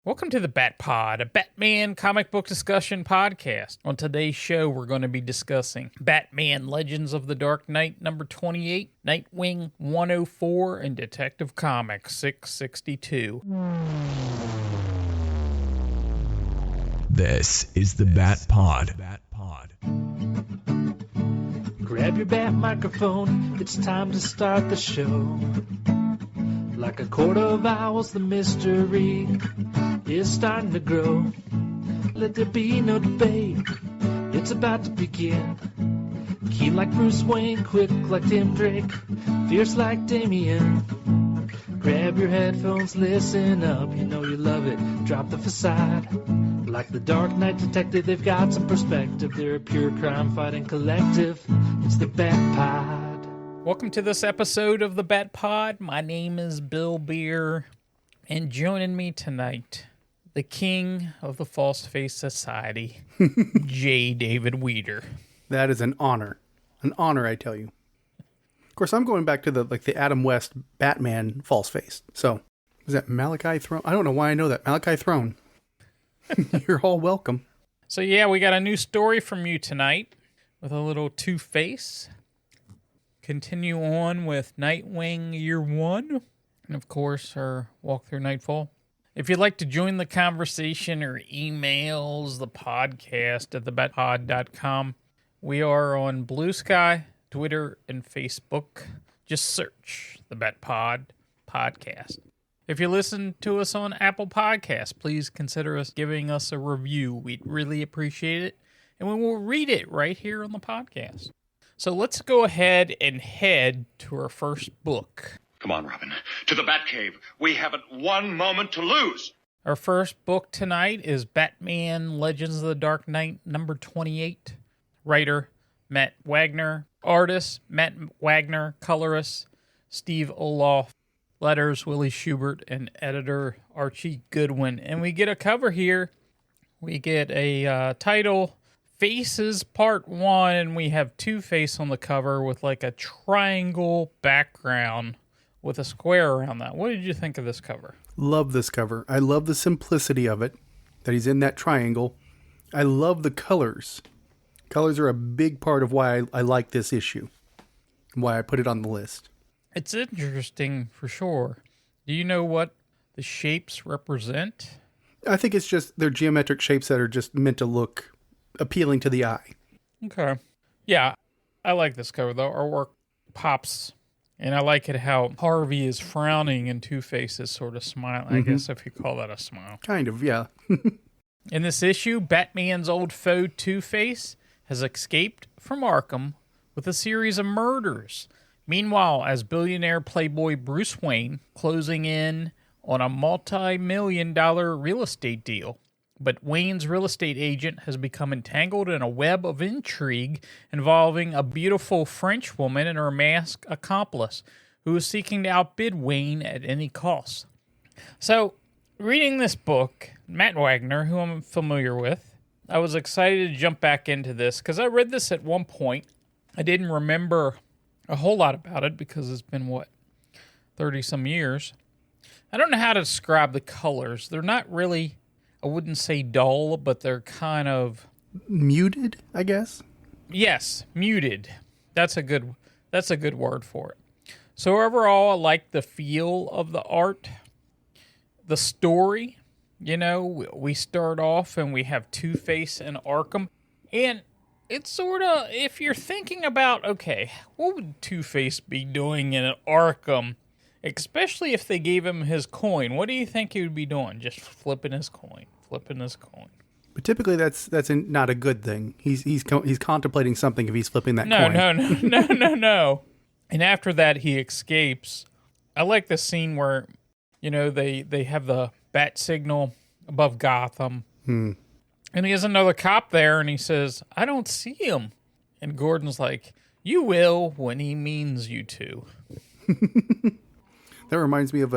Welcome to the Bat Pod, a Batman comic book discussion podcast. On today's show, we're going to be discussing Batman Legends of the Dark Knight number 28, Nightwing 104, and Detective Comics 662. This is the Bat Pod. Grab your bat microphone, it's time to start the show. Like a court of owls, the mystery is starting to grow. Let there be no debate, it's about to begin. Keen like Bruce Wayne, quick like Tim Drake, fierce like Damien. Grab your headphones, listen up, you know you love it. Drop the facade. Like the Dark Knight detective, they've got some perspective. They're a pure crime-fighting collective. It's the Bat Pod. Welcome to this episode of the Bat Pod. My name is Bill Bere, and joining me tonight, the king of the False Face Society, J. David Weeder. That is an honor. An honor, I tell you. Of course, I'm going back to the Adam West Batman false face. So, is that Malachi Throne? I don't know why I know that. Malachi Throne. You're all welcome. So yeah, we got a new story from you tonight with a little Two-Face. Continue on with Nightwing Year 1. And of course, our Walk Thru Knightfall. If you'd like to join the conversation or emails the podcast at thebatpod.com, we are on Blue Sky, Twitter, and Facebook. Just search the Bat Pod podcast. If you listen to us on Apple Podcasts, please consider giving us a review. We'd really appreciate it. And we will read it right here on the podcast. So let's go ahead and head to our first book. Come on, Robin. To the Batcave. We haven't one moment to lose. Our first book tonight is Batman Legends of the Dark Knight number 28. Writer, Matt Wagner. Artist, Matt Wagner. Colorist, Steve Olaf. Letters, Willie Schubert. And editor, Archie Goodwin. And we get a cover here. We get a title, Faces Part 1, and we have Two-Face on the cover with like a triangle background with a square around that. What did you think of this cover? Love this cover. I love the simplicity of it, that he's in that triangle. I love the colors. Colors are a big part of why I like this issue, and why I put it on the list. It's interesting for sure. Do you know what the shapes represent? I think it's just they're geometric shapes that are just meant to look appealing to the eye. Okay. Yeah, I like this cover though. Our work pops, and I like it how Harvey is frowning and Two-Face is sort of smiling. I guess if you call that a smile. Kind of, yeah. In this issue, Batman's old foe Two-Face has escaped from Arkham with a series of murders. Meanwhile, as billionaire playboy Bruce Wayne closing in on a multi-million-dollar real estate deal. But Wayne's real estate agent has become entangled in a web of intrigue involving a beautiful French woman and her masked accomplice who is seeking to outbid Wayne at any cost. So, reading this book, Matt Wagner, who I'm familiar with, I was excited to jump back into this because I read this at one point. I didn't remember a whole lot about it because it's been, 30-some years. I don't know how to describe the colors. They're not really, I wouldn't say dull, but they're kind of muted, I guess. Yes, muted. That's a good word for it. So overall, I like the feel of the art. The story, we start off and we have Two-Face and Arkham. And it's sort of, if you're thinking about, okay, what would Two-Face be doing in Arkham? Especially if they gave him his coin. What do you think he would be doing? Just flipping his coin. But typically that's not a good thing. He's contemplating something if he's flipping that coin. No. And after that, he escapes. I like the scene where, they have the bat signal above Gotham. And he has another cop there, and he says, I don't see him. And Gordon's like, you will when he means you to. That reminds me of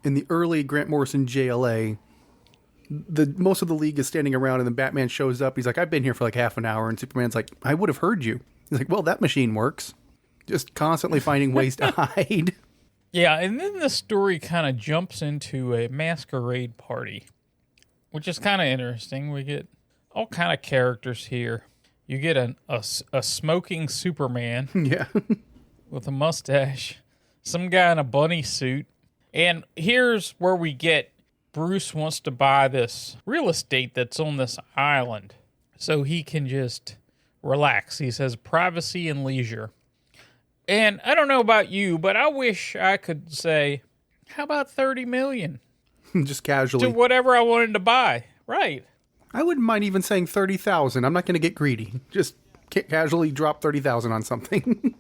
in the early Grant Morrison JLA, most of the league is standing around and then Batman shows up. He's like, I've been here for like half an hour. And Superman's like, I would have heard you. He's like, well, that machine works. Just constantly finding ways to hide. Yeah, and then the story kind of jumps into a masquerade party, which is kind of interesting. We get all kind of characters here. You get a smoking Superman Yeah. with a mustache, some guy in a bunny suit, and here's where we get Bruce wants to buy this real estate that's on this island so he can just relax. He says privacy and leisure. And I don't know about you, but I wish I could say, how about 30 million? Just casually. To whatever I wanted to buy. Right. I wouldn't mind even saying 30,000. I'm not going to get greedy. Just casually drop 30,000 on something.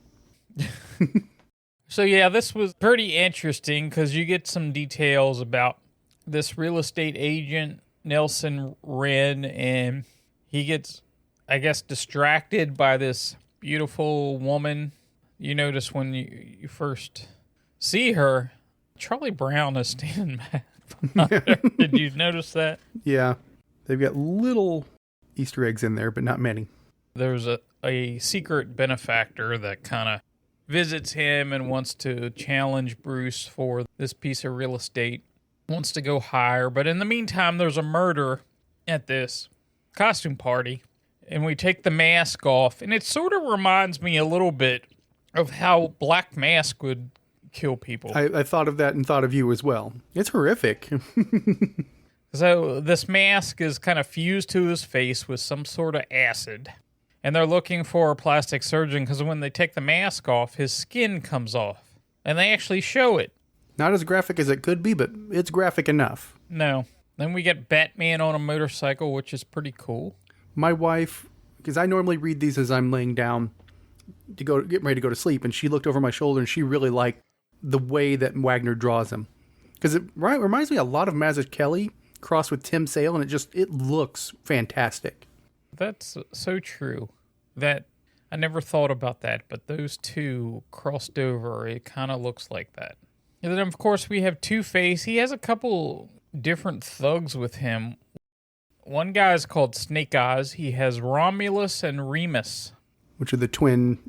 So yeah, this was pretty interesting because you get some details about this real estate agent, Nelson Wren, and he gets, I guess, distracted by this beautiful woman. You notice when you first see her, Charlie Brown is standing back. Did you notice that? Yeah. They've got little Easter eggs in there, but not many. There's a secret benefactor that kind of visits him and wants to challenge Bruce for this piece of real estate, wants to go higher. But in the meantime, there's a murder at this costume party, and we take the mask off. And it sort of reminds me a little bit of how Black Mask would kill people. I thought of that and thought of you as well. It's horrific. So this mask is kind of fused to his face with some sort of acid. And they're looking for a plastic surgeon because when they take the mask off, his skin comes off. And they actually show it. Not as graphic as it could be, but it's graphic enough. No. Then we get Batman on a motorcycle, which is pretty cool. My wife, because I normally read these as I'm laying down to get ready to go to sleep, and she looked over my shoulder and she really liked the way that Wagner draws him. Because it reminds me a lot of Mazzucchelli crossed with Tim Sale, and it looks fantastic. That's so true. That I never thought about that, but those two crossed over, it kind of looks like that. And then, of course, we have Two-Face. He has a couple different thugs with him. One guy is called Snake Eyes. He has Romulus and Remus. Which are the twin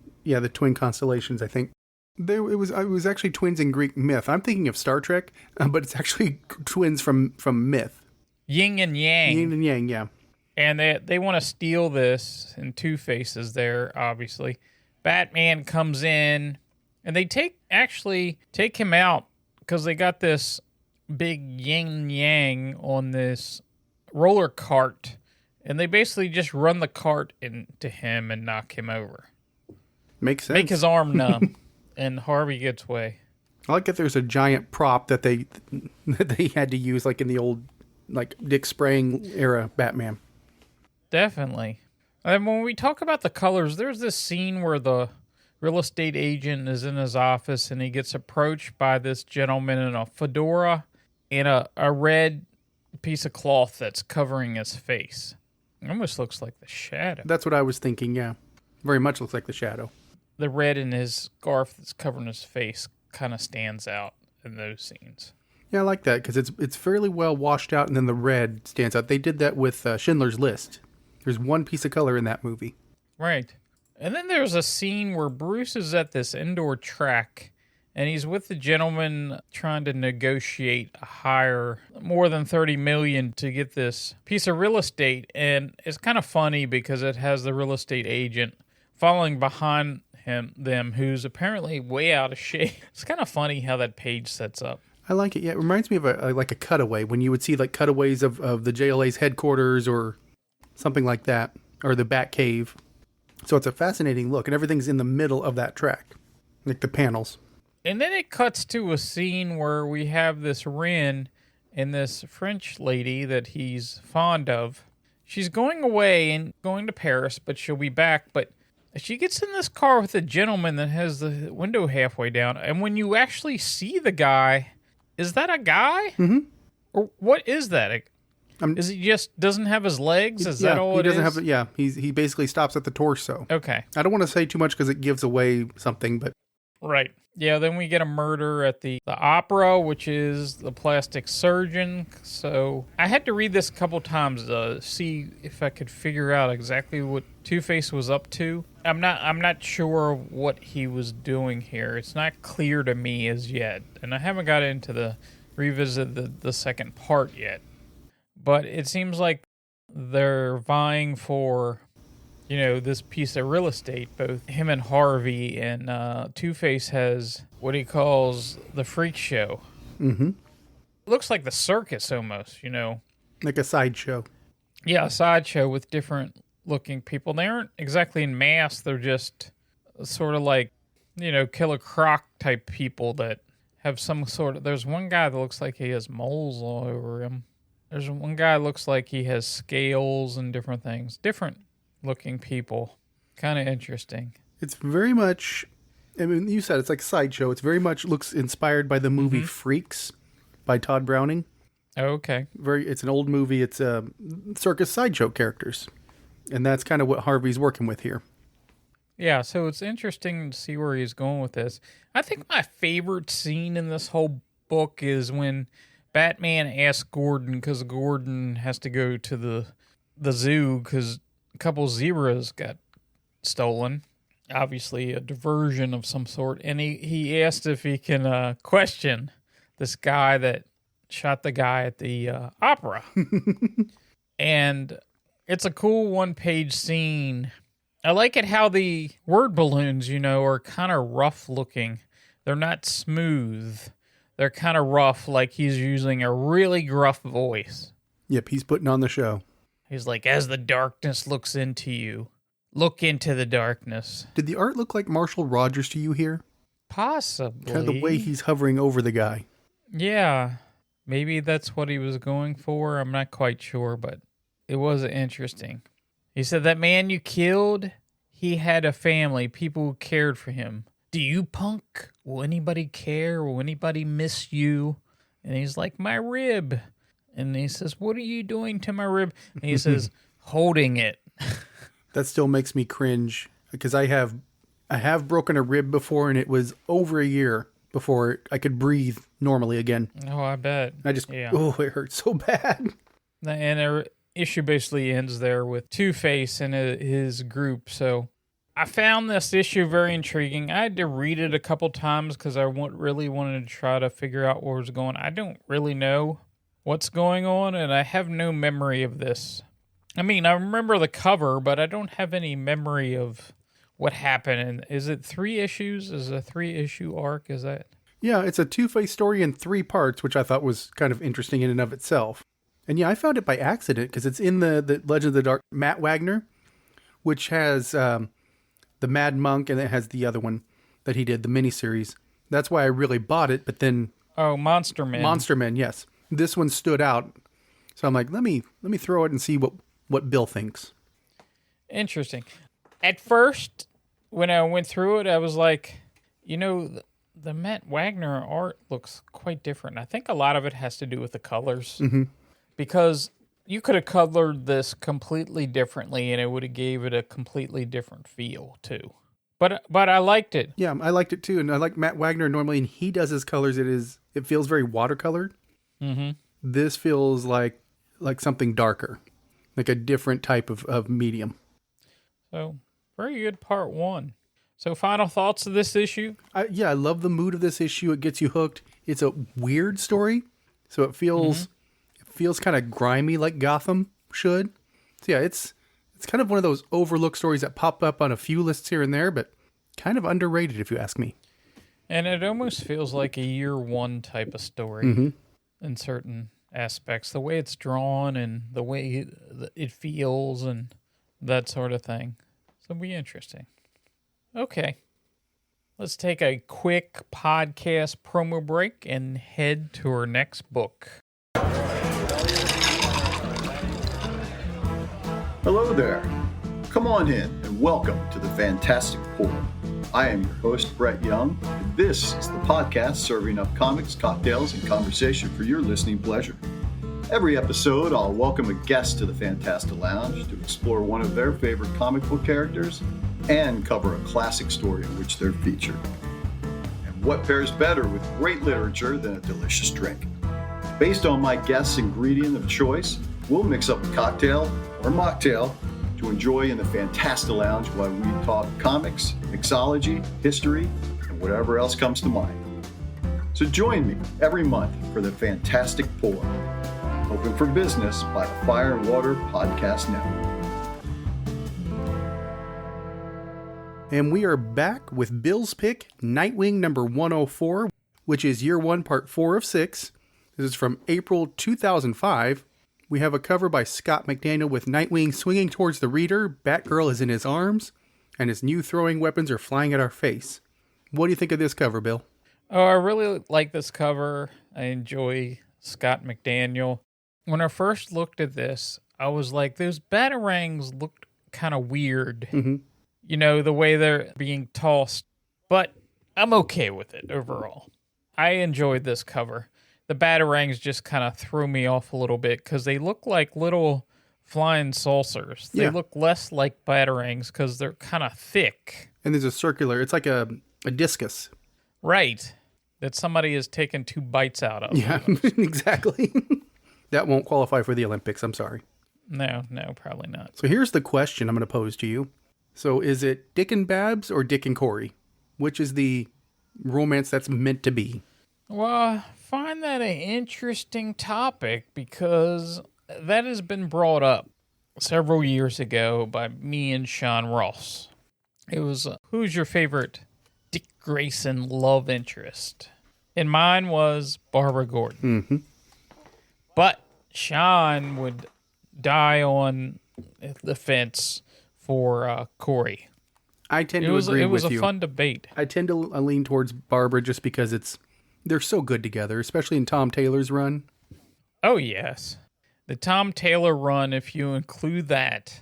constellations, I think. It was actually twins in Greek myth. I'm thinking of Star Trek, but it's actually twins from myth. Yin and Yang. Yin and Yang, yeah. And they want to steal this, and Two-Face is there, obviously. Batman comes in, and they take him out because they got this big yin yang on this roller cart, and they basically just run the cart into him and knock him over. Makes sense. Make his arm numb, and Harvey gets away. I like that there's a giant prop that they had to use, like in the old Dick Sprang era Batman. Definitely. And when we talk about the colors, there's this scene where the real estate agent is in his office and he gets approached by this gentleman in a fedora and a red piece of cloth that's covering his face. It almost looks like the Shadow. That's what I was thinking, yeah. Very much looks like the Shadow. The red in his scarf that's covering his face kind of stands out in those scenes. Yeah, I like that because it's fairly well washed out, and then the red stands out. They did that with Schindler's List. There's one piece of color in that movie. Right. And then there's a scene where Bruce is at this indoor track, and he's with the gentleman trying to negotiate a higher, more than $30 million to get this piece of real estate. And it's kind of funny because it has the real estate agent following behind them, who's apparently way out of shape. It's kind of funny how that page sets up. I like it. Yeah, it reminds me of a cutaway, when you would see like cutaways of the JLA's headquarters or something like that, or the Batcave. So it's a fascinating look, and everything's in the middle of that track, like the panels. And then it cuts to a scene where we have this Wren and this French lady that he's fond of. She's going away and going to Paris, but she'll be back. But she gets in this car with a gentleman that has the window halfway down. And when you actually see the guy, is that a guy? Mm-hmm. Or what is that? Is he just doesn't have his legs? Is that all he it doesn't is? have. Yeah, he basically stops at the torso. Okay. I don't want to say too much because it gives away something, but Right. Yeah, then we get a murder at the opera, which is the plastic surgeon. So I had to read this a couple times to see if I could figure out exactly what Two-Face was up to. I'm not sure what he was doing here. It's not clear to me as yet, and I haven't got into the revisit the second part yet. But it seems like they're vying for, this piece of real estate, both him and Harvey, and Two-Face has what he calls the freak show. Mm-hmm. Looks like the circus almost, Like a sideshow. Yeah, a sideshow with different looking people. They aren't exactly in masks. They're just sort of like, Killer Croc type people that have some sort of... There's one guy that looks like he has moles all over him. There's one guy that looks like he has scales and different things. Different looking people. Kind of interesting. It's very much, you said it's like sideshow. It's very much looks inspired by the movie Freaks by Todd Browning. Oh, okay. It's an old movie. It's circus sideshow characters. And that's kind of what Harvey's working with here. Yeah, so it's interesting to see where he's going with this. I think my favorite scene in this whole book is when Batman asks Gordon, because Gordon has to go to the zoo because a couple zebras got stolen. Obviously a diversion of some sort. And he asked if he can question this guy that shot the guy at the opera. And it's a cool one-page scene. I like it how the word balloons, are kind of rough looking. They're not smooth. They're kind of rough, like he's using a really gruff voice. Yep, he's putting on the show. He's like, as the darkness looks into you, look into the darkness. Did the art look like Marshall Rogers to you here? Possibly. Kind of the way he's hovering over the guy. Yeah, maybe that's what he was going for. I'm not quite sure, but it was interesting. He said, that man you killed, he had a family, people who cared for him. Do you, punk? Will anybody care? Will anybody miss you? And he's like, my rib. And he says, what are you doing to my rib? And he says, holding it. That still makes me cringe because I have broken a rib before, and it was over a year before I could breathe normally again. Oh, I bet. It hurts so bad. And the issue basically ends there with Two-Face and his group. So I found this issue very intriguing. I had to read it a couple times because I really wanted to try to figure out where it was going. I don't really know what's going on, and I have no memory of this. I mean, I remember the cover, but I don't have any memory of what happened. And is it 3 issues? Is it a 3-issue arc? Is that? Yeah, it's a Two-Face story in 3 parts, which I thought was kind of interesting in and of itself. And yeah, I found it by accident because it's in the Legend of the Dark, Matt Wagner, which has the Mad Monk, and it has the other one that he did, the miniseries. That's why I really bought it, but then... Oh, Monster Men. Monster Men, yes. This one stood out. So I'm like, let me throw it and see what Bill thinks. Interesting. At first, when I went through it, I was like, the Matt Wagner art looks quite different. I think a lot of it has to do with the colors. Mm-hmm. Because you could have colored this completely differently, and it would have gave it a completely different feel, too. But I liked it. Yeah, I liked it, too. And I like Matt Wagner normally, and he does his colors. It feels very watercolored. Mm-hmm. This feels like something darker, like a different type of medium. So, very good part 1. So, final thoughts of this issue? I love the mood of this issue. It gets you hooked. It's a weird story, so it feels kind of grimy like Gotham should. So yeah, it's kind of one of those overlooked stories that pop up on a few lists here and there, but kind of underrated if you ask me. And it almost feels like a year 1 type of story in certain aspects. The way it's drawn and the way it feels and that sort of thing. So it'll be interesting. Okay. Let's take a quick podcast promo break and head to our next book. Hello there. Come on in and welcome to the Fantastic Pour. I am your host, Brett Young, and this is the podcast serving up comics, cocktails, and conversation for your listening pleasure. Every episode, I'll welcome a guest to the Fantastic Lounge to explore one of their favorite comic book characters and cover a classic story in which they're featured. And what pairs better with great literature than a delicious drink? Based on my guest's ingredient of choice, we'll mix up a cocktail or mocktail to enjoy in the Fantastic Lounge while we talk comics, mixology, history, and whatever else comes to mind. So join me every month for the Fantastic Pour, open for business by the Fire and Water Podcast Network. And we are back with Bill's pick, Nightwing number 104, which is year 1, part 4 of 6. This is from April 2005. We have a cover by Scott McDaniel with Nightwing swinging towards the reader, Batgirl is in his arms, and his new throwing weapons are flying at our face. What do you think of this cover, Bill? Oh, I really like this cover. I enjoy Scott McDaniel. When I first looked at this, I was like, those batarangs looked kind of weird. Mm-hmm. You know, the way they're being tossed. But I'm okay with it overall. I enjoyed this cover. The batarangs just kind of threw me off a little bit because they look like little flying saucers. They look less like batarangs because they're kind of thick. And there's a circular, it's like a discus. Right. That somebody has taken 2 bites out of. Yeah, exactly. That won't qualify for the Olympics, I'm sorry. No, probably not. So here's the question I'm going to pose to you. So is it Dick and Babs or Dick and Corey? Which is the romance that's meant to be? Well, I find that an interesting topic because that has been brought up several years ago by me and Sean Ross. It was, who's your favorite Dick Grayson love interest? And mine was Barbara Gordon. Mm-hmm. But Sean would die on the fence for Corey. I tend to agree with you. It was a fun debate. I tend to lean towards Barbara just because they're so good together, especially in Tom Taylor's run. Oh, yes. The Tom Taylor run, if you include that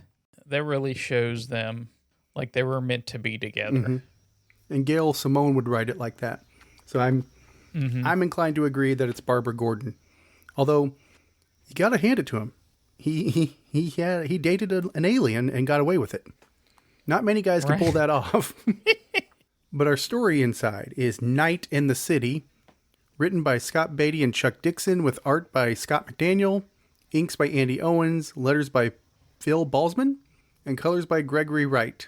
really shows them like they were meant to be together. Mm-hmm. And Gail Simone would write it like that. So I'm inclined to agree that it's Barbara Gordon. Although, you got to hand it to him. He dated an alien and got away with it. Not many guys can pull that off. But our story inside is Night in the City, written by Scott Beatty and Chuck Dixon, with art by Scott McDaniel, inks by Andy Owens, letters by Phil Balsman, and colors by Gregory Wright.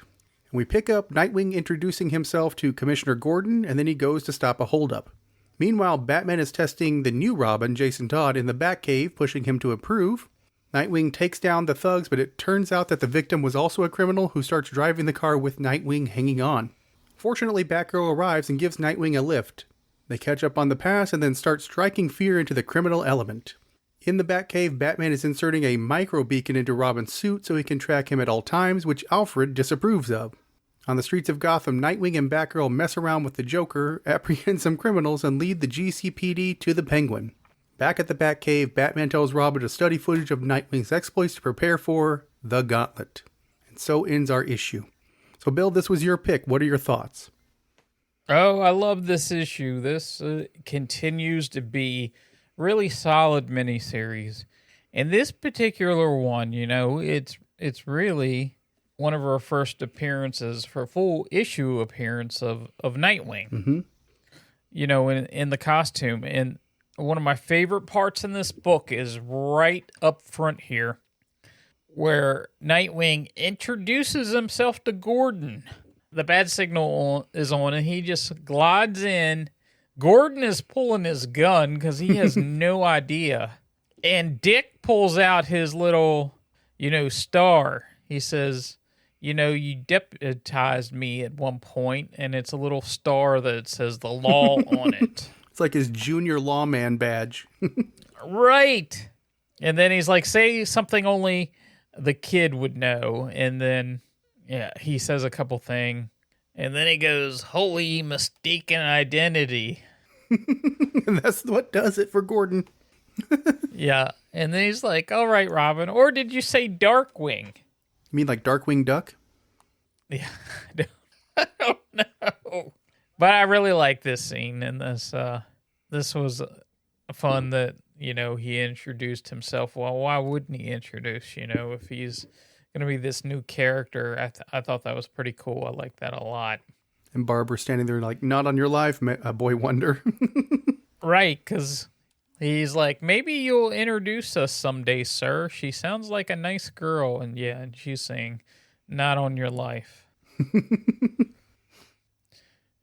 And we pick up Nightwing introducing himself to Commissioner Gordon, and then he goes to stop a holdup. Meanwhile, Batman is testing the new Robin, Jason Todd, in the Batcave, pushing him to improve. Nightwing takes down the thugs, but it turns out that the victim was also a criminal who starts driving the car with Nightwing hanging on. Fortunately, Batgirl arrives and gives Nightwing a lift. They catch up on the past and then start striking fear into the criminal element. In the Batcave, Batman is inserting a micro-beacon into Robin's suit so he can track him at all times, which Alfred disapproves of. On the streets of Gotham, Nightwing and Batgirl mess around with the Joker, apprehend some criminals, and lead the GCPD to the Penguin. Back at the Batcave, Batman tells Robin to study footage of Nightwing's exploits to prepare for the Gauntlet. And so ends our issue. So, Bill, this was your pick. What are your thoughts? Oh, I love this issue. This continues to be really solid miniseries. And this particular one, you know, it's really one of our first appearances for full issue appearance of Nightwing. Mm-hmm. You know, in the costume. And one of my favorite parts in this book is right up front here, where Nightwing introduces himself to Gordon. The bat signal is on, and he just glides in. Gordon is pulling his gun because he has no idea. And Dick pulls out his little, star. He says, you deputized me at one point, and it's a little star that says the law on it. It's like his junior lawman badge. Right. And then he's like, say something only the kid would know. And then, he says a couple things. And then he goes, holy mistaken identity. And that's what does it for Gordon. Yeah. And then he's like, all right, Robin. Or did you say Darkwing? You mean like Darkwing Duck? Yeah. I don't know. But I really like this scene. And this was fun that, he introduced himself. Well, why wouldn't he introduce, if he's going to be this new character? I thought that was pretty cool. I like that a lot. And Barbara standing there like, not on your life, boy wonder. Right, because he's like, maybe you'll introduce us someday, sir. She sounds like a nice girl. And yeah, and she's saying, not on your life.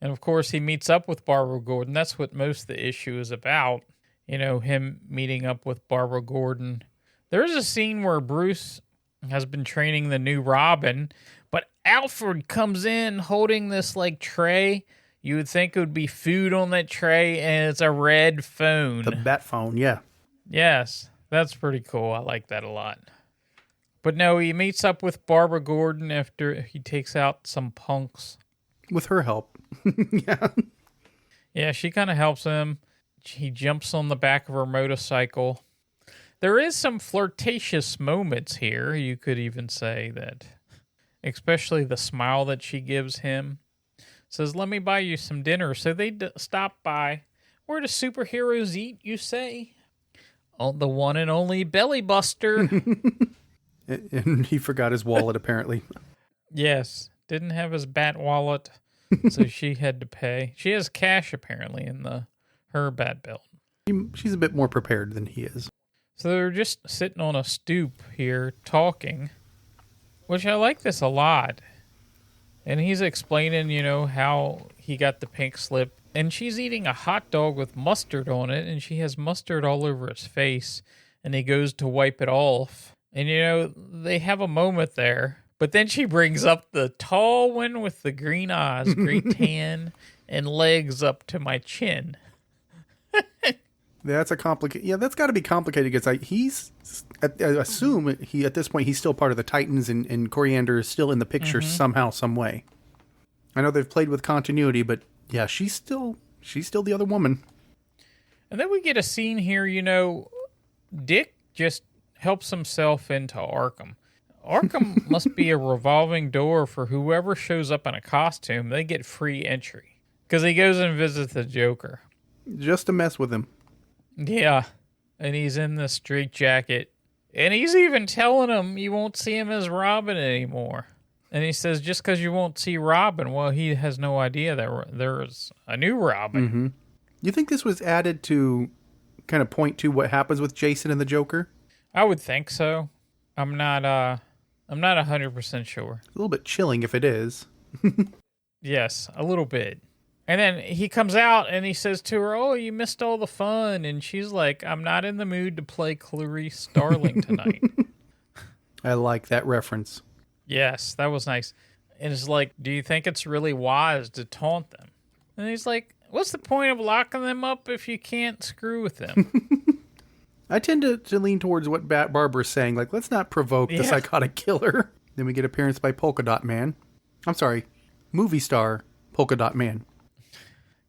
And of course, he meets up with Barbara Gordon. That's what most of the issue is about. You know, him meeting up with Barbara Gordon. There's a scene where Bruce has been training the new Robin, but Alfred comes in holding this like tray. You would think it would be food on that tray, and it's a red phone. The bat phone, yeah. Yes, that's pretty cool. I like that a lot. But no, he meets up with Barbara Gordon after he takes out some punks. With her help. Yeah. Yeah, she kind of helps him. He jumps on the back of her motorcycle. There is some flirtatious moments here, you could even say that. Especially the smile that she gives him. Says, let me buy you some dinner. So they stop by. Where do superheroes eat, you say? Oh, the one and only Belly Buster. And he forgot his wallet, apparently. Yes, didn't have his bat wallet, so she had to pay. She has cash, apparently, in her bat belt. She's a bit more prepared than he is. So they're just sitting on a stoop here talking, which I like this a lot. And he's explaining, you know, how he got the pink slip. And she's eating a hot dog with mustard on it, and she has mustard all over his face. And he goes to wipe it off. And, you know, they have a moment there. But then she brings up the tall one with the green eyes, great tan, and legs up to my chin. That's a complicated. Yeah, that's got to be complicated because I assume at this point he's still part of the Titans, and Coriander is still in the picture somehow, some way. I know they've played with continuity, but yeah, she's still the other woman. And then we get a scene here. You know, Dick just helps himself into Arkham. Arkham must be a revolving door for whoever shows up in a costume. They get free entry because he goes and visits the Joker. Just to mess with him. Yeah, and he's in the straitjacket. And he's even telling him you won't see him as Robin anymore. And he says, just because you won't see Robin, well, he has no idea that there's a new Robin. Mm-hmm. You think this was added to kind of point to what happens with Jason and the Joker? I would think so. I'm not 100% sure. A little bit chilling if it is. Yes, a little bit. And then he comes out and he says to her, oh, you missed all the fun. And she's like, I'm not in the mood to play Clarice Starling tonight. I like that reference. Yes, that was nice. And it's like, do you think it's really wise to taunt them? And he's like, what's the point of locking them up if you can't screw with them? I tend to lean towards what Barbara's saying. Like, let's not provoke the psychotic killer. Then we get appearance by Polka Dot Man. I'm sorry, movie star Polka Dot Man.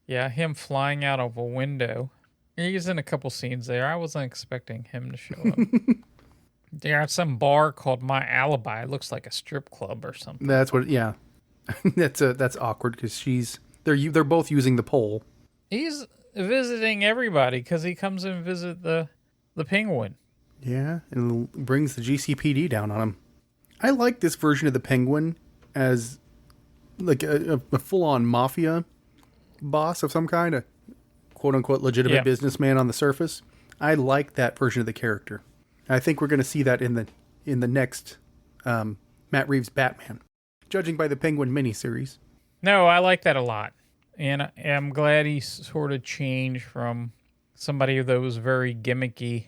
Yeah, him flying out of a window. He's in a couple scenes there. I wasn't expecting him to show up. They're at some bar called My Alibi. It looks like a strip club or something. That's what. Yeah, that's awkward because they're both using the pole. He's visiting everybody because he comes and visit the Penguin. Yeah, and brings the GCPD down on him. I like this version of the Penguin as like a full-on mafia boss of some kind, a quote-unquote legitimate businessman on the surface. I like that version of the character. I think we're going to see that in the next Matt Reeves Batman, judging by the Penguin miniseries. No, I like that a lot. And I'm glad he sort of changed from somebody that was very gimmicky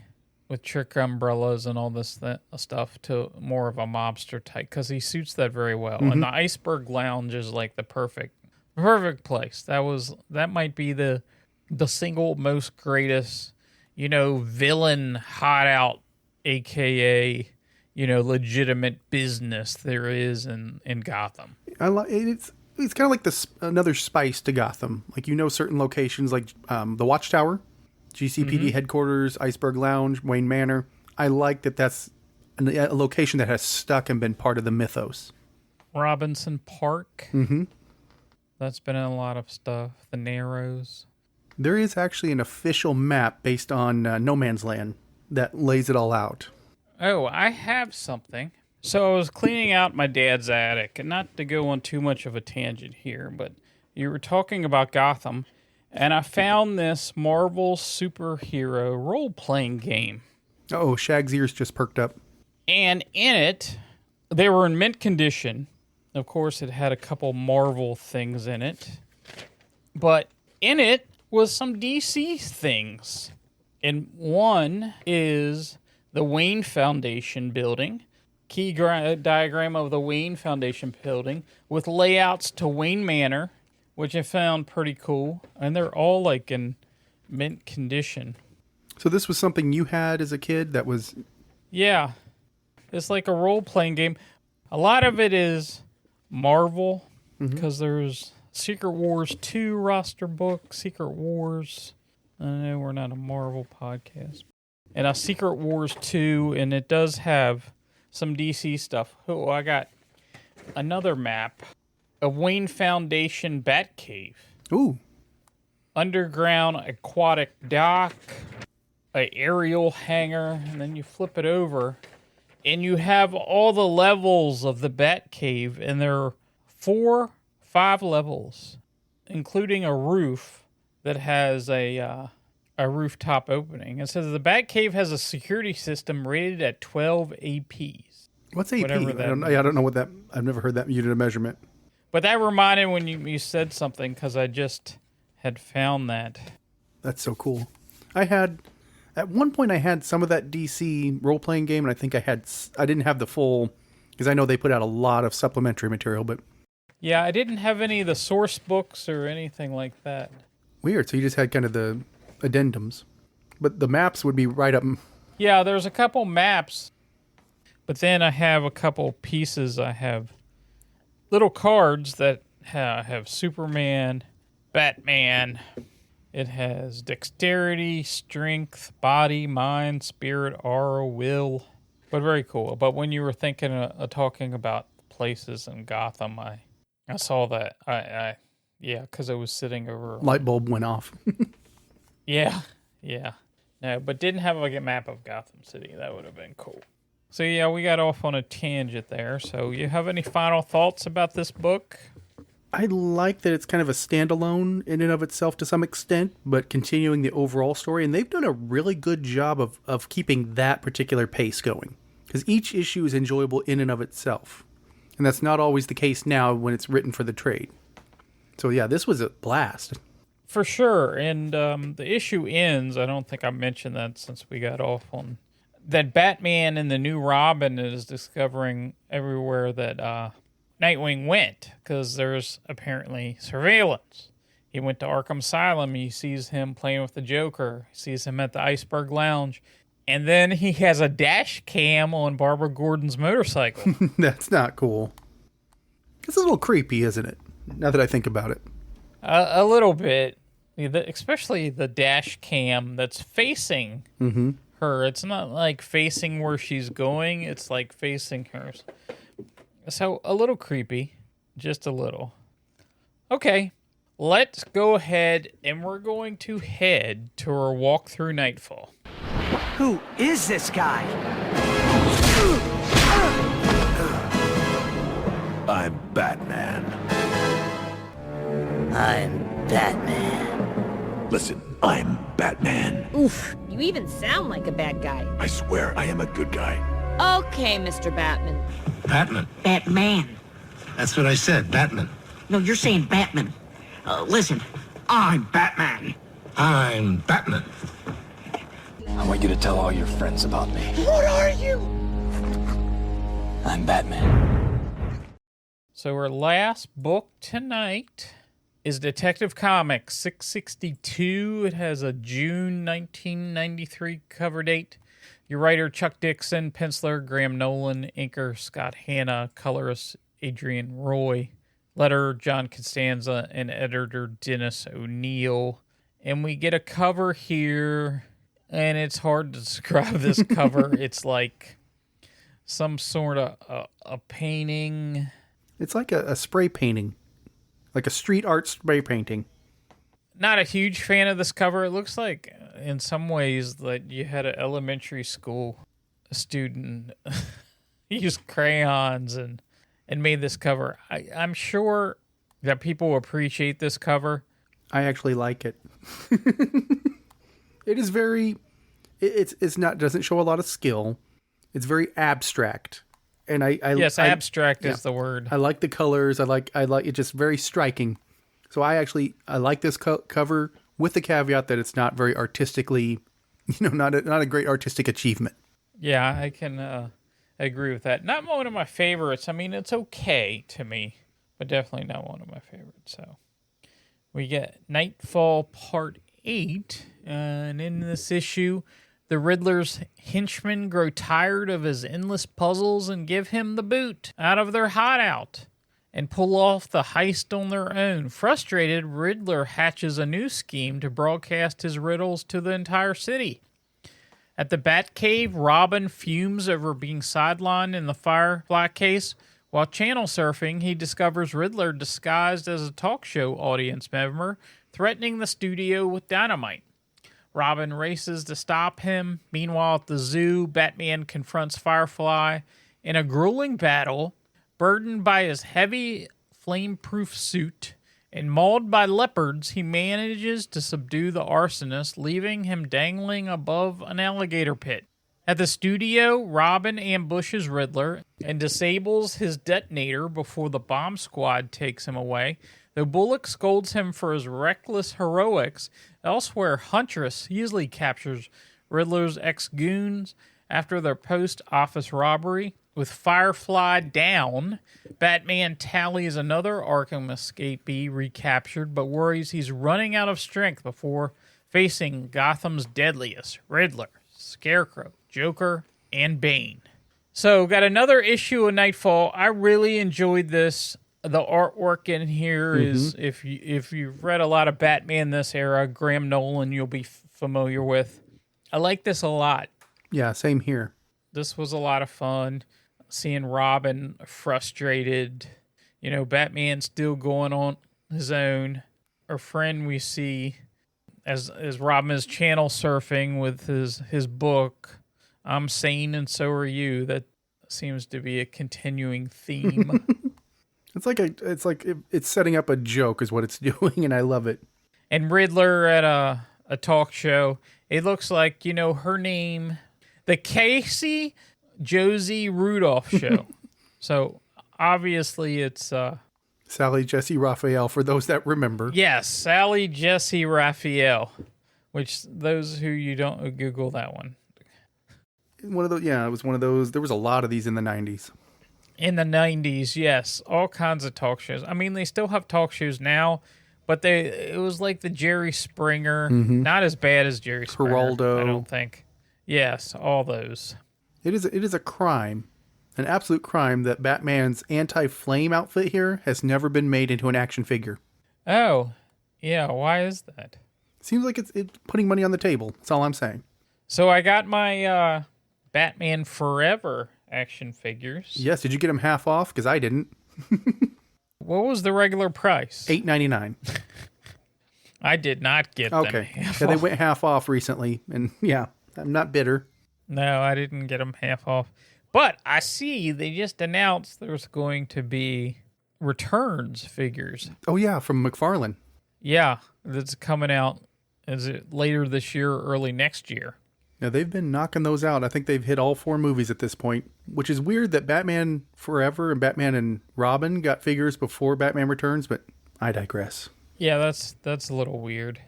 with trick umbrellas and all this stuff to more of a mobster type, because he suits that very well. Mm-hmm. And the Iceberg Lounge is like the perfect place. That might be the single most greatest, villain hideout, aka, legitimate business there is in Gotham. I like it's kind of like another spice to Gotham. Like, certain locations like the Watchtower, GCPD headquarters, Iceberg Lounge, Wayne Manor. I like that's a location that has stuck and been part of the mythos. Robinson Park. Mm-hmm. That's been in a lot of stuff. The Narrows. There is actually an official map based on No Man's Land that lays it all out. Oh, I have something. So I was cleaning out my dad's attic, and not to go on too much of a tangent here, but you were talking about Gotham, and I found this Marvel superhero role-playing game. Oh, Shag's ears just perked up. And in it, they were in mint condition. Of course, it had a couple Marvel things in it. But in it was some DC things. And one is the Wayne Foundation building. Key diagram of the Wayne Foundation building with layouts to Wayne Manor, which I found pretty cool. And they're all like in mint condition. So this was something you had as a kid that was... Yeah. It's like a role-playing game. A lot of it is Marvel, because there's Secret Wars 2 roster book, Secret Wars. I know we're not a Marvel podcast. And a Secret Wars 2, and it does have some DC stuff. Oh, I got another map. A Wayne Foundation Batcave. Ooh. Underground aquatic dock. A aerial hangar. And then you flip it over. And you have all the levels of the Batcave. And there are 5 levels. Including a roof that has a rooftop opening. It says the Batcave has a security system rated at 12 APs. What's AP? Whatever that I don't know what that... I've never heard that unit of measurement. But that reminded when you said something, because I just had found that. That's so cool. At one point I had some of that DC role-playing game, and I think I didn't have the full... Because I know they put out a lot of supplementary material, but... Yeah, I didn't have any of the source books or anything like that. Weird. So you just had kind of the addendums. But the maps would be right up... Yeah, there's a couple maps. But then I have a couple pieces. I have little cards that have Superman, Batman. It has dexterity, strength, body, mind, spirit, aura, will. But very cool. But when you were thinking of talking about places in Gotham, I saw that. Yeah, because it was sitting over... Light bulb went off. Yeah. No, but didn't have like a map of Gotham City. That would have been cool. So yeah, we got off on a tangent there. So you have any final thoughts about this book? I like that it's kind of a standalone in and of itself to some extent, but continuing the overall story. And they've done a really good job of keeping that particular pace going. Because each issue is enjoyable in and of itself. And that's not always the case now when it's written for the trade. So yeah, this was a blast. For sure. And the issue ends, I don't think I mentioned that since we got off on... That Batman and the new Robin is discovering everywhere that Nightwing went, because there's apparently surveillance. He went to Arkham Asylum, he sees him playing with the Joker, he sees him at the Iceberg Lounge, and then he has a dash cam on Barbara Gordon's motorcycle. That's not cool. It's a little creepy, isn't it? Now that I think about it. A little bit. Especially the dash cam that's facing her. It's not like facing where she's going. It's like facing her. So a little creepy. Just a little. Okay. Let's go ahead and we're going to head to our Walk Thru Knightfall. Who is this guy? I'm Batman. I'm Batman. Listen, I'm Batman. Oof, you even sound like a bad guy. I swear I am a good guy. Okay, Mr. Batman. Batman. Batman. That's what I said, Batman. No, you're saying Batman. Listen, I'm Batman. I'm Batman. I want you to tell all your friends about me. What are you? I'm Batman. So our last book tonight is Detective Comics 662. It has a June 1993 cover date. Your writer, Chuck Dixon, penciler, Graham Nolan, inker, Scott Hanna, colorist, Adrian Roy, letterer, John Costanza, and editor, Dennis O'Neil. And we get a cover here, and it's hard to describe this cover. It's like some sort of a painting. It's like a spray painting. Like a street art spray painting. Not a huge fan of this cover. It looks like, in some ways, that you had an elementary school student use crayons and made this cover. I'm sure that people appreciate this cover. I actually like it. It is very, it's not, doesn't show a lot of skill. It's very abstract. And abstract is the word. I like the colors. I like it's just very striking. So I like this cover with the caveat that it's not very artistically, not a great artistic achievement. Yeah, I can agree with that. Not one of my favorites. I mean, it's okay to me, but definitely not one of my favorites. So we get Knightfall Part 8, and in this issue, the Riddler's henchmen grow tired of his endless puzzles and give him the boot out of their hideout and pull off the heist on their own. Frustrated, Riddler hatches a new scheme to broadcast his riddles to the entire city. At the Batcave, Robin fumes over being sidelined in the Firefly case. While channel surfing, he discovers Riddler disguised as a talk show audience member, threatening the studio with dynamite. Robin races to stop him. Meanwhile, at the zoo, Batman confronts Firefly in a grueling battle. Burdened by his heavy, flame-proof suit and mauled by leopards, he manages to subdue the arsonist, leaving him dangling above an alligator pit. At the studio, Robin ambushes Riddler and disables his detonator before the bomb squad takes him away. Though Bullock scolds him for his reckless heroics, elsewhere Huntress easily captures Riddler's ex-goons after their post-office robbery. With Firefly down, Batman tallies another Arkham escapee recaptured, but worries he's running out of strength before facing Gotham's deadliest, Riddler, Scarecrow, Joker, and Bane. So, got another issue of Knightfall. I really enjoyed this. The artwork in here is, if you've read a lot of Batman this era, Graham Nolan, you'll be familiar with. I like this a lot. Yeah, same here. This was a lot of fun. Seeing Robin frustrated, Batman still going on his own. Our friend we see as Robin is channel surfing with his book, I'm Sane and So Are You. That seems to be a continuing theme. It's setting up a joke is what it's doing, and I love it. And Riddler at a talk show. It looks like, her name, the Casey Josie Rudolph Show. So obviously it's Sally Jesse Raphael, for those that remember. Yes, Sally Jesse Raphael. Which those who you don't Google that one. One of those, yeah, it was one of those. There was a lot of these in the 90s. In the 90s, yes, all kinds of talk shows. I mean, they still have talk shows now, but it was like the Jerry Springer, not as bad as Jerry Springer. Geraldo, I don't think. Yes, all those. It is a crime, an absolute crime, that Batman's anti-flame outfit here has never been made into an action figure. Oh, yeah, why is that? Seems like it's putting money on the table. That's all I'm saying. So I got my Batman Forever action figures. Yes, did you get them half off? Because I didn't. What was the regular price? $8.99. I did not get them half off. They went half off recently, and yeah, I'm not bitter. No, I didn't get them half off. But I see they just announced there's going to be Returns figures. Oh, yeah, from McFarlane. Yeah, that's coming out. Is it later this year or early next year? Now, they've been knocking those out. I think they've hit all 4 movies at this point, which is weird that Batman Forever and Batman and Robin got figures before Batman Returns, but I digress. Yeah, that's a little weird.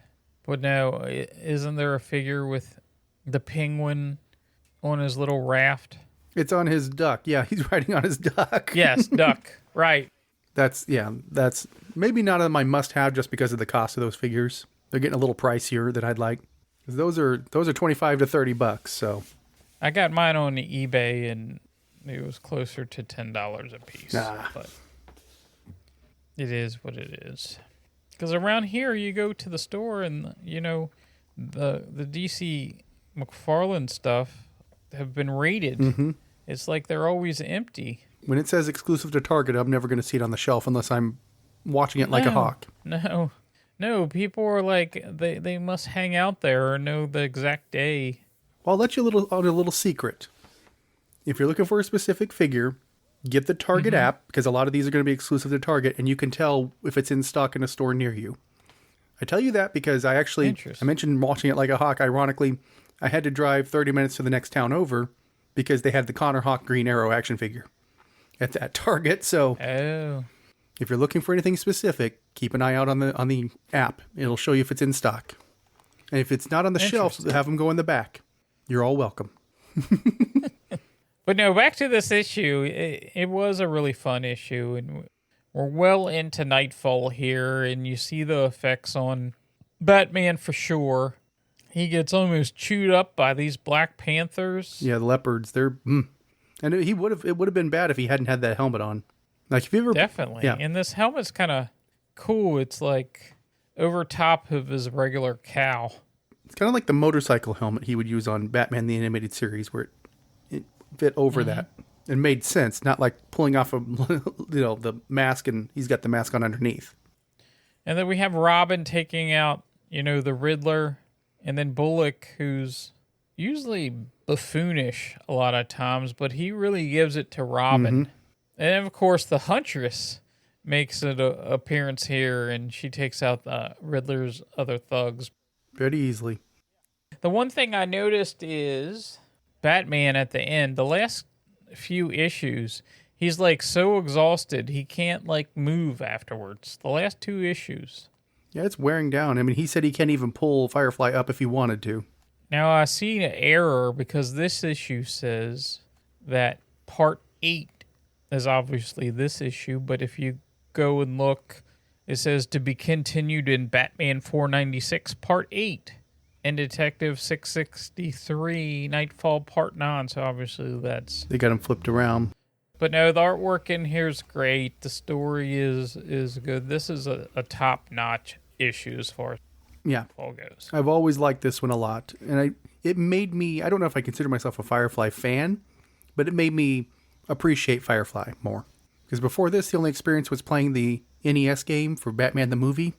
But no, isn't there a figure with the Penguin on his little raft? It's on his duck. Yeah, he's riding on his duck. Yes, duck. Right. That's maybe not on my must-have just because of the cost of those figures. They're getting a little pricier that I'd like. Those are $25 to $30. So I got mine on eBay and it was closer to $10 a piece. But it is what it is. Because around here, you go to the store and the DC McFarlane stuff have been rated. It's like they're always empty. When it says exclusive to Target, I'm never going to see it on the shelf unless I'm watching it like a hawk. No, people are like, they must hang out there or know the exact day. Well, I'll let you on a little secret. If you're looking for a specific figure, Get the Target app, because a lot of these are going to be exclusive to Target, and you can tell if it's in stock in a store near you. I tell you that because I mentioned watching it like a hawk. Ironically, I had to drive 30 minutes to the next town over because they had the Connor Hawk Green Arrow action figure at that Target. So if you're looking for anything specific, keep an eye out on the app. It'll show you if it's in stock. And if it's not on the shelf, have them go in the back. You're all welcome. But no, back to this issue. It was a really fun issue, and we're well into Nightfall here, and you see the effects on Batman for sure. He gets almost chewed up by these Black Panthers. Yeah, the leopards. They're and it would have been bad if he hadn't had that helmet on. Like if you ever definitely. Yeah. And this helmet's kind of cool. It's like over top of his regular cowl. It's kind of like the motorcycle helmet he would use on Batman the Animated Series, where it fit over that. It made sense, not like pulling off the mask and he's got the mask on underneath. And then we have Robin taking out, the Riddler, and then Bullock, who's usually buffoonish a lot of times, but he really gives it to Robin. And of course, the Huntress makes an appearance here, and she takes out the Riddler's other thugs pretty easily. The one thing I noticed is Batman at the end, the last few issues, he's like so exhausted he can't like move afterwards. The last 2 issues. Yeah, it's wearing down. I mean, he said he can't even pull Firefly up if he wanted to. Now, I see an error because this issue says that part 8 is obviously this issue, but if you go and look, it says to be continued in Batman 496 part 8 and Detective 663 Nightfall part 9. So obviously they got him flipped around. But no, the artwork in here is great. The story is good. This is a top-notch issue as far as Nightfall goes. I've always liked this one a lot. And it made me, I don't know if I consider myself a Firefly fan, but it made me appreciate Firefly more. Because before this, the only experience was playing the NES game for Batman the movie.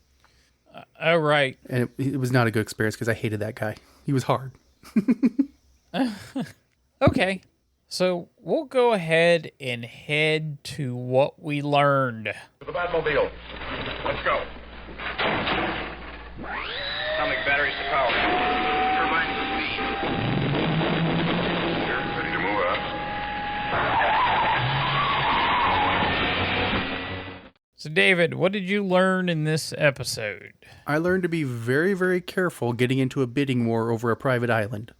Oh, right. And it was not a good experience because I hated that guy. He was hard. Okay. So we'll go ahead and head to what we learned. To the Batmobile. Let's go. Atomic batteries to power. Turbines to speed. Sure, ready to move up. So, David, what did you learn in this episode? I learned to be very, very careful getting into a bidding war over a private island.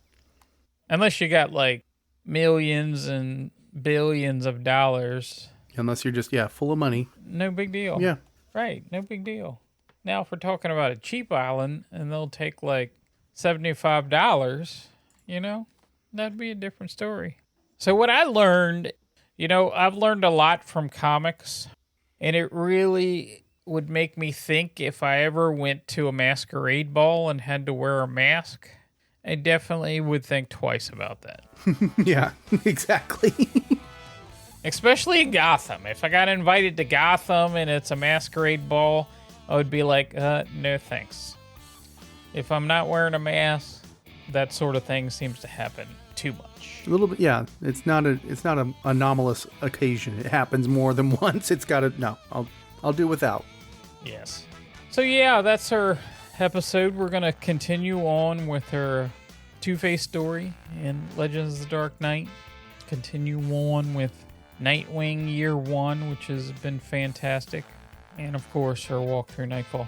Unless you got, like, millions and billions of dollars. Unless you're just, full of money. No big deal. Yeah. Right, no big deal. Now, if we're talking about a cheap island and they'll take, like, $75, that'd be a different story. So what I learned, I've learned a lot from comics. And it really would make me think if I ever went to a masquerade ball and had to wear a mask, I definitely would think twice about that. Yeah, exactly. Especially in Gotham. If I got invited to Gotham and it's a masquerade ball, I would be like, no thanks. If I'm not wearing a mask, that sort of thing seems to happen too much. A little bit, yeah. It's not an anomalous occasion. It happens more than once. It's got to, no, I'll do without. Yes. So yeah, that's our episode. We're going to continue on with her Two-Face story in Legends of the Dark Knight. Continue on with Nightwing Year 1, which has been fantastic. And of course, her Walk Thru Knightfall.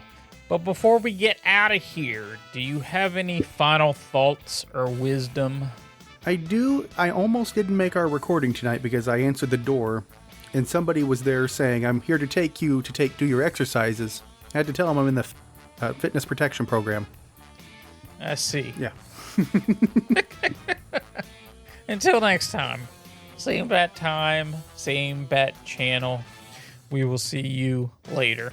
But before we get out of here, do you have any final thoughts or wisdom? I do. I almost didn't make our recording tonight because I answered the door and somebody was there saying, I'm here to take you to do your exercises. I had to tell them I'm in the fitness protection program. I see. Yeah. Until next time, same bat time, same bat channel. We will see you later.